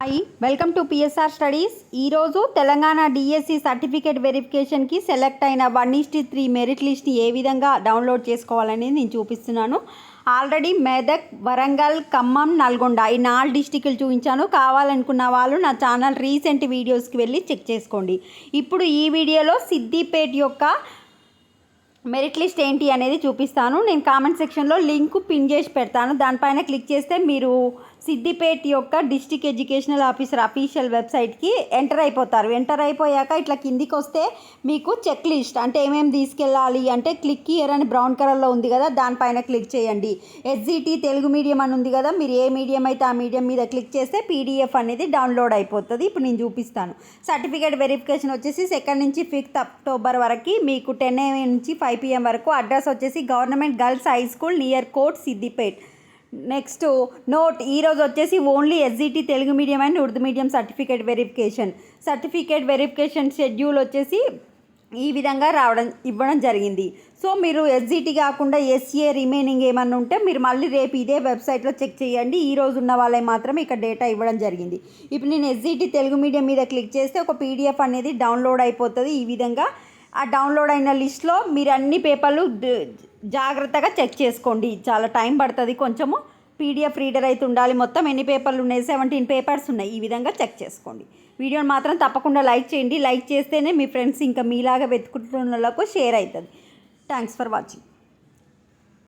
Hi, welcome to PSR studies. ఈరోజు Telangana DSC certificate వెరిఫికేషన్కి select అయిన 1:3 మెరిట్ లిస్ట్ని ఏ విధంగా డౌన్లోడ్ చేసుకోవాలనేది నేను చూపిస్తున్నాను. ఆల్రెడీ మెదక్, వరంగల్, ఖమ్మం, నల్గొండ ఈ 4 డిస్టిక్లు చూపించాను. కావాలనుకున్న వాళ్ళు నా ఛానల్ రీసెంట్ వీడియోస్కి వెళ్ళి చెక్ చేసుకోండి. ఇప్పుడు ఈ వీడియోలో సిద్దిపేట యొక్క మెరిట్ లిస్ట్ ఏంటి అనేది చూపిస్తాను. నేను కామెంట్ సెక్షన్లో లింక్ పిన్ చేసి పెడతాను. దానిపైన క్లిక్ చేస్తే మీరు సిద్దిపేట యొక్క డిస్ట్రిక్ట్ ఎడ్యుకేషనల్ ఆఫీసర్ అఫీషియల్ వెబ్సైట్కి ఎంటర్ అయిపోతారు. ఎంటర్ అయిపోయాక ఇట్లా కిందికి వస్తే మీకు చెక్ లిస్ట్ అంటే ఏమేమి తీసుకెళ్ళాలి అంటే క్లిక్ హియర్ అని బ్రౌన్ కలర్లో ఉంది కదా, దానిపైన క్లిక్ చేయండి. ఎస్జిటి తెలుగు మీడియం అని ఉంది కదా, మీరు ఏ మీడియం అయితే ఆ మీడియం మీద క్లిక్ చేస్తే పీడిఎఫ్ అనేది డౌన్లోడ్ అయిపోతుంది. ఇప్పుడు నేను చూపిస్తాను. సర్టిఫికేట్ వెరిఫికేషన్ వచ్చేసి 2 నుంచి 5 అక్టోబర్ వరకు మీకు 10 AM నుంచి 5 PM వరకు. అడ్రస్ వచ్చేసి government girls high school near కోట్ సిద్దిపేట్. నెక్స్ట్ నోట్, ఈరోజు వచ్చేసి only SGT Telugu medium and Urdu medium certificate verification schedule వచ్చేసి ఈ విధంగా ఇవ్వడం జరిగింది. సో మీరు ఎస్జిటి కాకుండా ఎస్ఏ రిమైనింగ్ ఏమన్నా ఉంటే మీరు మళ్ళీ రేపు ఇదే వెబ్సైట్లో చెక్ చేయండి. ఈరోజు ఉన్న వాళ్ళే మాత్రమే ఇక్కడ డేటా ఇవ్వడం జరిగింది. ఇప్పుడు నేను ఎస్జిటి తెలుగు మీడియం మీద క్లిక్ చేస్తే ఒక పీడిఎఫ్ అనేది డౌన్లోడ్ అయిపోతుంది. ఈ విధంగా ఆ డౌన్లోడ్ అయిన లిస్ట్లో మీరు అన్ని పేపర్లు జాగ్రత్తగా చెక్ చేసుకోండి. చాలా టైం పడుతుంది కొంచెము. పీడిఎఫ్ రీడర్ అయితే ఉండాలి. మొత్తం ఎన్ని పేపర్లు ఉన్నాయి? 17 పేపర్స్ ఉన్నాయి. ఈ విధంగా చెక్ చేసుకోండి. వీడియోని మాత్రం తప్పకుండా లైక్ చేయండి. లైక్ చేస్తేనే మీ ఫ్రెండ్స్ ఇంకా మీలాగా వెతుకుంటున్న వాళ్ళకు షేర్ అవుతుంది. Thanks for watching.